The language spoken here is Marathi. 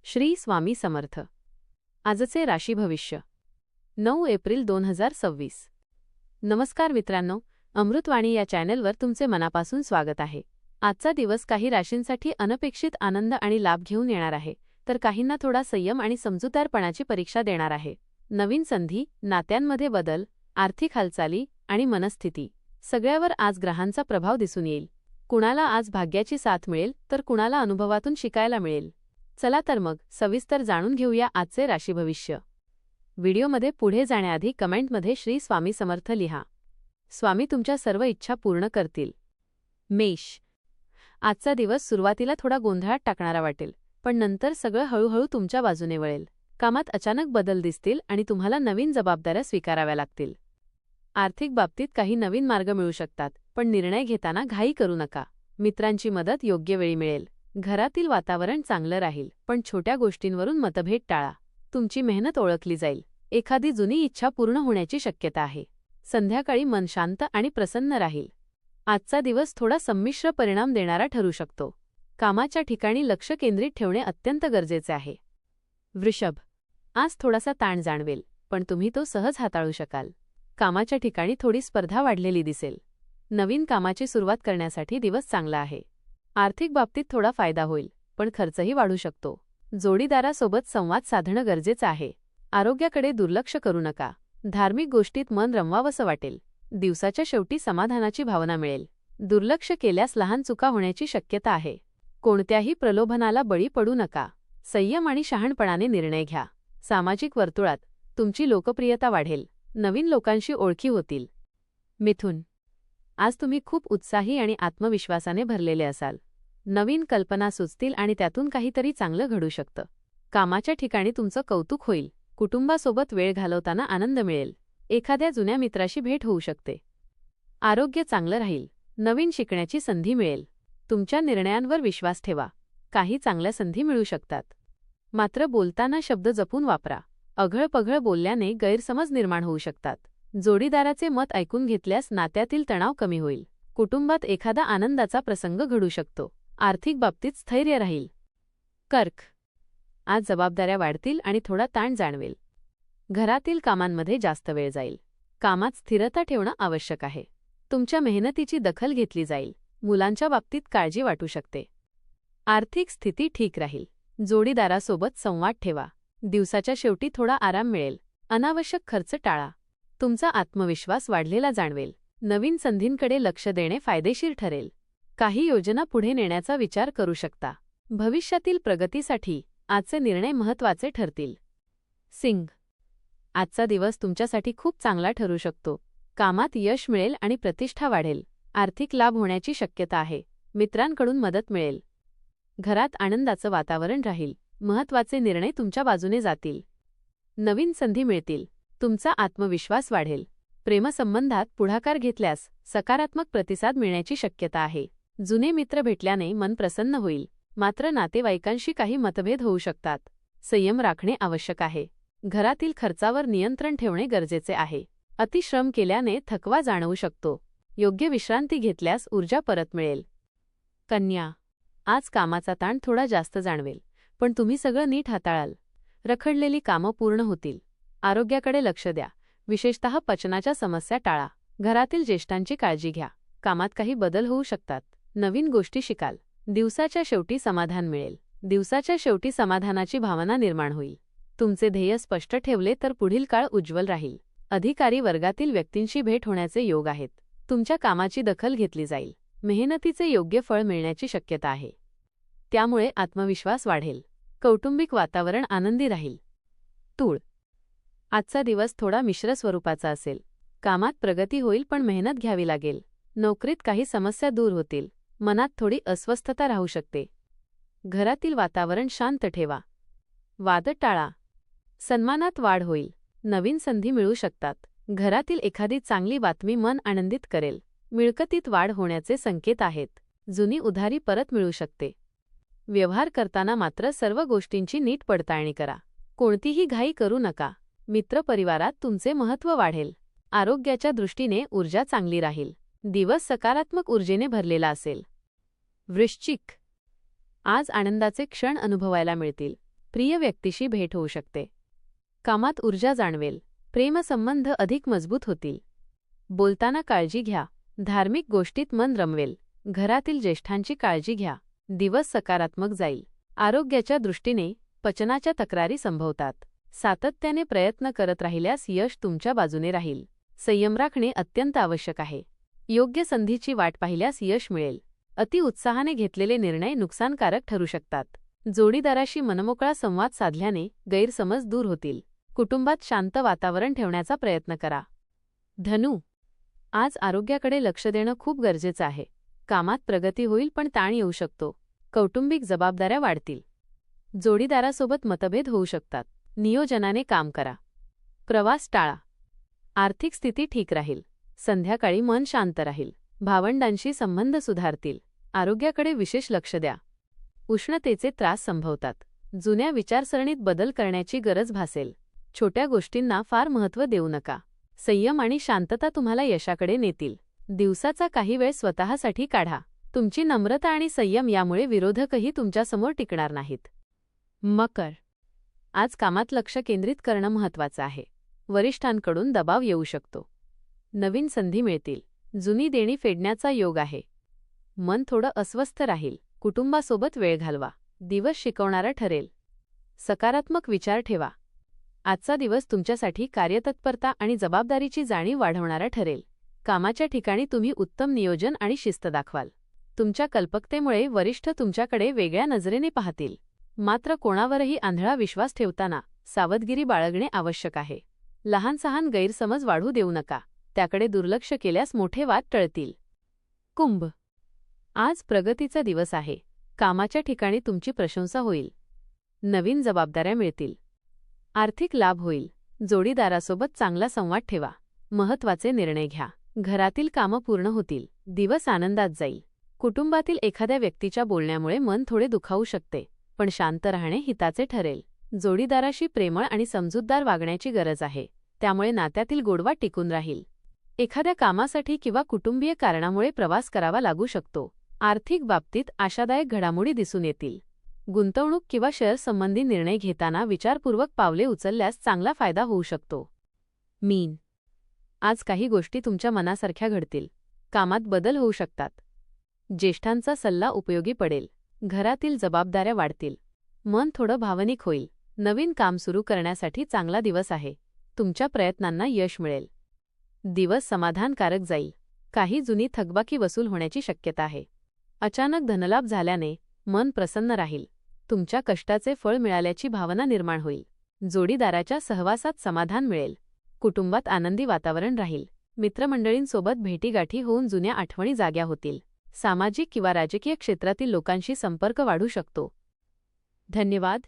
श्री स्वामी समर्थ. आजचे राशी भविष्य 9 एप्रिल 2026. नमस्कार मित्रांनो, अमृतवाणी या चॅनलवर तुमचे मनापासून स्वागत आहे. आजचा दिवस काही राशींसाठी अनपेक्षित आनंद आणि लाभ घेऊन येणार आहे, तर काहींना थोडा संयम आणि समजूतदारपणाची परीक्षा देणार आहे. नवीन संधी, नात्यांमध्ये बदल, आर्थिक हालचाली आणि मनस्थिती सगळ्यावर आज ग्रहांचा प्रभाव दिसून येईल. कुणाला आज भाग्याची साथ मिळेल, तर कुणाला अनुभवातून शिकायला मिळेल. चला तर मग सविस्तर जाणून घेऊया आजचे राशी भविष्य. व्हिडिओमध्ये पुढे जाण्याआधी कमेंटमध्ये श्री स्वामी समर्थ लिहा. स्वामी तुमच्या सर्व इच्छा पूर्ण करतील. मेष. आजचा दिवस सुरुवातीला थोडा गोंधळात टाकणारा वाटेल, पण नंतर सगळं हळूहळू तुमच्या बाजूने वळेल. कामात अचानक बदल दिसतील आणि तुम्हाला नवीन जबाबदाऱ्या स्वीकाराव्या लागतील. आर्थिक बाबतीत काही नवीन मार्ग मिळू शकतात, पण निर्णय घेताना घाई करू नका. मित्रांची मदत योग्य वेळी मिळेल. घरातील वातावरण चांगलं राहील, पण छोट्या गोष्टींवरून मतभेद टाळा. तुमची मेहनत ओळखली जाईल. एखादी जुनी इच्छा पूर्ण होण्याची शक्यता आहे. संध्याकाळी मन शांत आणि प्रसन्न राहील. आजचा दिवस थोडा संमिश्र परिणाम देणारा ठरू शकतो. कामाच्या ठिकाणी लक्ष केंद्रित ठेवणे अत्यंत गरजेचे आहे. वृषभ. आज थोडासा ताण जाणवेल, पण तुम्ही तो सहज हाताळू शकाल. कामाच्या ठिकाणी थोडी स्पर्धा वाढलेली दिसेल. नवीन कामाची सुरुवात करण्यासाठी दिवस चांगला आहे. आर्थिक बाबतीत थोडा फायदा होईल, पण खर्चही वाढू शकतो. जोडीदारासोबत संवाद साधणं गरजेचं आहे. आरोग्याकडे दुर्लक्ष करू नका. धार्मिक गोष्टीत मन रमवावंसं वाटेल. दिवसाच्या शेवटी समाधानाची भावना मिळेल. दुर्लक्ष केल्यास लहान चुका होण्याची शक्यता आहे. कोणत्याही प्रलोभनाला बळी पडू नका. संयम आणि शहाणपणाने निर्णय घ्या. सामाजिक वर्तुळात तुमची लोकप्रियता वाढेल. नवीन लोकांशी ओळखी होतील. मिथुन. आज तुम्ही खूप उत्साही आणि आत्मविश्वासाने भरलेले असाल. नवीन कल्पना सुचतील आणि त्यातून काहीतरी चांगलं घडू शकतं. कामाच्या ठिकाणी तुमचं कौतुक होईल. कुटुंबासोबत वेळ घालवताना आनंद मिळेल. एखाद्या जुन्या मित्राशी भेट होऊ शकते. आरोग्य चांगलं राहील. नवीन शिकण्याची संधी मिळेल. तुमच्या निर्णयांवर विश्वास ठेवा. काही चांगल्या संधी मिळू शकतात. मात्र बोलताना शब्द जपून वापरा. अघळपघळ बोलल्याने गैरसमज निर्माण होऊ शकतात. जोडीदाराचे मत ऐकून घेतल्यास नात्यातील तणाव कमी होईल. कुटुंबात एखादा आनंदाचा प्रसंग घडू शकतो. आर्थिक बाबतीत स्थैर्य राहील. कर्क. आज जबाबदाऱ्या वाढतील आणि थोडा ताण जाणवेल. घरातील कामांमध्ये जास्त वेळ जाईल. कामात स्थिरता ठेवणं आवश्यक आहे. तुमच्या मेहनतीची दखल घेतली जाईल. मुलांच्या बाबतीत काळजी वाटू शकते. आर्थिक स्थिती ठीक राहील. जोडीदारासोबत संवाद ठेवा. दिवसाच्या शेवटी थोडा आराम मिळेल. अनावश्यक खर्च टाळा. तुमचा आत्मविश्वास वाढलेला जाणवेल. नवीन संधींकडे लक्ष देणे फायदेशीर ठरेल. काही योजना पुढे नेण्याचा विचार करू शकता. भविष्यातील प्रगतीसाठी आजचे निर्णय महत्त्वाचे ठरतील. सिंह. आजचा दिवस तुमच्यासाठी खूप चांगला ठरू शकतो. कामात यश मिळेल आणि प्रतिष्ठा वाढेल. आर्थिक लाभ होण्याची शक्यता आहे. मित्रांकडून मदत मिळेल. घरात आनंदाचं वातावरण राहील. महत्त्वाचे निर्णय तुमच्या बाजूने जातील. नवीन संधी मिळतील. तुमचा आत्मविश्वास वाढेल. प्रेमसंबंधात पुढाकार घेतल्यास सकारात्मक प्रतिसाद मिळण्याची शक्यता आहे. जुने मित्र भेटल्याने मन प्रसन्न होईल. मात्र नातेवाईकांशी काही मतभेद होऊ शकतात. संयम राखणे आवश्यक आहे. घरातील खर्चावर नियंत्रण ठेवणे गरजेचे आहे. अतिश्रम केल्याने थकवा जाणवू शकतो. योग्य विश्रांती घेतल्यास ऊर्जा परत मिळेल. कन्या. आज कामाचा ताण थोडा जास्त जाणवेल, पण तुम्ही सगळं नीट हाताळाल. रखडलेली कामं पूर्ण होतील. आरोग्याकडे लक्ष द्या. विशेषतः पचनाच्या समस्या टाळा. घरातील ज्येष्ठांची काळजी घ्या. कामात काही बदल होऊ शकतात. नवीन गोष्टी शिकाल. दिवसाच्या शेवटी समाधान मिळेल. दिवसाच्या शेवटी समाधानाची भावना निर्माण होईल. तुमचे ध्येय स्पष्ट ठेवले तर पुढील काळ उज्ज्वल राहील. अधिकारी वर्गातील व्यक्तींशी भेट होण्याचे योग आहेत. तुमच्या कामाची दखल घेतली जाईल. मेहनतीचे योग्य फळ मिळण्याची शक्यता आहे. त्यामुळे आत्मविश्वास वाढेल. कौटुंबिक वातावरण आनंदी राहील. तूळ. आजचा दिवस थोडा मिश्र स्वरूपाचा असेल. कामात प्रगती होईल, पण मेहनत घ्यावी लागेल. नोकरीत काही समस्या दूर होतील. मनात थोडी अस्वस्थता राहू शकते. घरातील वातावरण शांत ठेवा. वाद टाळा. सन्मानात वाढ होईल. नवीन संधी मिळू शकतात. घरातील एखादी चांगली बातमी मन आनंदित करेल. मिळकतीत वाढ होण्याचे संकेत आहेत. जुनी उधारी परत मिळू शकते. व्यवहार करताना मात्र सर्व गोष्टींची नीट पडताळणी करा. कोणतीही घाई करू नका. मित्रपरिवारात तुमचे महत्त्व वाढेल. आरोग्याच्या दृष्टीने ऊर्जा चांगली राहील. दिवस सकारात्मक ऊर्जेने भरलेला असेल. वृश्चिक. आज आनंदाचे क्षण अनुभवायला मिळतील. प्रिय व्यक्तीशी भेट होऊ शकते. कामात ऊर्जा जाणवेल. प्रेमसंबंध अधिक मजबूत होतील. बोलताना काळजी घ्या. धार्मिक गोष्टीत मन रमवेल. घरातील ज्येष्ठांची काळजी घ्या. दिवस सकारात्मक जाईल. आरोग्याच्या दृष्टीने पचनाच्या तक्रारी संभवतात. सातत्याने प्रयत्न करत राहिल्यास यश तुमच्या बाजूने राहील. संयम राखणे अत्यंत आवश्यक आहे. योग्य संधीची वाट पाहिल्यास यश मिळेल. अति उत्साहाने घेतलेले निर्णय नुकसानकारक ठरू शकतात. जोडीदाराशी मनमोकळा संवाद साधल्याने गैरसमज दूर होतील. कुटुंबात शांत वातावरण ठेवण्याचा प्रयत्न करा. धनु, आज आरोग्याकडे लक्ष देणं खूप गरजेचं आहे. कामात प्रगती होईल पण ताण येऊ शकतो. कौटुंबिक जबाबदाऱ्या वाढतील. जोडीदारासोबत मतभेद होऊ शकतात. नियोजनाने काम करा. प्रवास टाळा. आर्थिक स्थिती ठीक राहील. संध्याकाळी मन शांत राहील. भावंडांशी संबंध सुधारतील. आरोग्याकडे विशेष लक्ष द्या. उष्णतेचे त्रास संभवतात. जुन्या विचारसरणीत बदल करण्याची गरज भासेल. छोट्या गोष्टींना फार महत्त्व देऊ नका. संयम आणि शांतता तुम्हाला यशाकडे नेतील. दिवसाचा काही वेळ स्वतःसाठी काढा. तुमची नम्रता आणि संयम यामुळे विरोधकही तुमच्यासमोर टिकणार नाहीत. मकर, आज कामात लक्ष केंद्रित करणं महत्त्वाचं आहे. वरिष्ठांकडून दबाव येऊ शकतो. नवीन संधी मिळतील. जुनी देणी फेडण्याचा योग आहे. मन थोडं अस्वस्थ राहील. कुटुंबासोबत वेळ घालवा. दिवस शिकवणारा ठरेल. सकारात्मक विचार ठेवा. आजचा दिवस तुमच्यासाठी कार्यतत्परता आणि जबाबदारीची जाणीव वाढवणारा ठरेल. कामाच्या ठिकाणी तुम्ही उत्तम नियोजन आणि शिस्त दाखवाल. तुमच्या कल्पकतेमुळे वरिष्ठ तुमच्याकडे वेगळ्या नजरेने पाहतील. मात्र कोणावरही आंधळा विश्वास ठेवताना सावधगिरी बाळगणे आवश्यक आहे. लहान-सहान गैरसमज वाढू देऊ नका. त्याकडे दुर्लक्ष केल्यास मोठे वाद टळतील. कुंभ, आज प्रगतीचा दिवस आहे. कामाच्या ठिकाणी तुमची प्रशंसा होईल. नवीन जबाबदाऱ्या मिळतील. आर्थिक लाभ होईल. जोडीदारासोबत चांगला संवाद ठेवा. महत्त्वाचे निर्णय घ्या. घरातील कामं पूर्ण होतील. दिवस आनंदात जाईल. कुटुंबातील एखाद्या व्यक्तीच्या बोलण्यामुळे मन थोडे दुखावू शकते, पण शांत राहणे हिताचे ठरेल. जोडीदाराशी प्रेमळ आणि समजूतदार वागण्याची गरज आहे. त्यामुळे नात्यातील गोडवा टिकून राहील. एखाद्या कामासाठी किंवा कुटुंबीय कारणामुळे प्रवास करावा लागू शकतो. आर्थिक बाबतीत आशादायक घडामोडी दिसून येतील. गुंतवणूक किंवा शेअर संबंधी निर्णय घेताना विचारपूर्वक पावले उचलल्यास चांगला फायदा होऊ शकतो. मीन, आज काही गोष्टी तुमच्या मनासारख्या घडतील. कामात बदल होऊ शकतात. ज्येष्ठांचा सल्ला उपयोगी पडेल. घरातील जबाबदाऱ्या वाढतील. मन थोडं भावनिक होईल. नवीन काम सुरू करण्यासाठी चांगला दिवस आहे. तुमच्या प्रयत्नांना यश मिळेल. दिवस समाधानकारक जाईल. काही जुनी थकबाकी वसूल होण्याची शक्यता आहे. अचानक धनलाभ झाल्याने मन प्रसन्न राहील. तुमच्या कष्टाचे फळ मिळाल्याची भावना निर्माण होईल. जोडीदाराच्या सहवासात समाधान मिळेल. कुटुंबात आनंदी वातावरण राहील. मित्रमंडळींसोबत भेटीगाठी होऊन जुन्या आठवणी जाग्या होतील. सामाजिक किंवा राजकीय क्षेत्रातील लोकांशी संपर्क वाढू शकतो. धन्यवाद.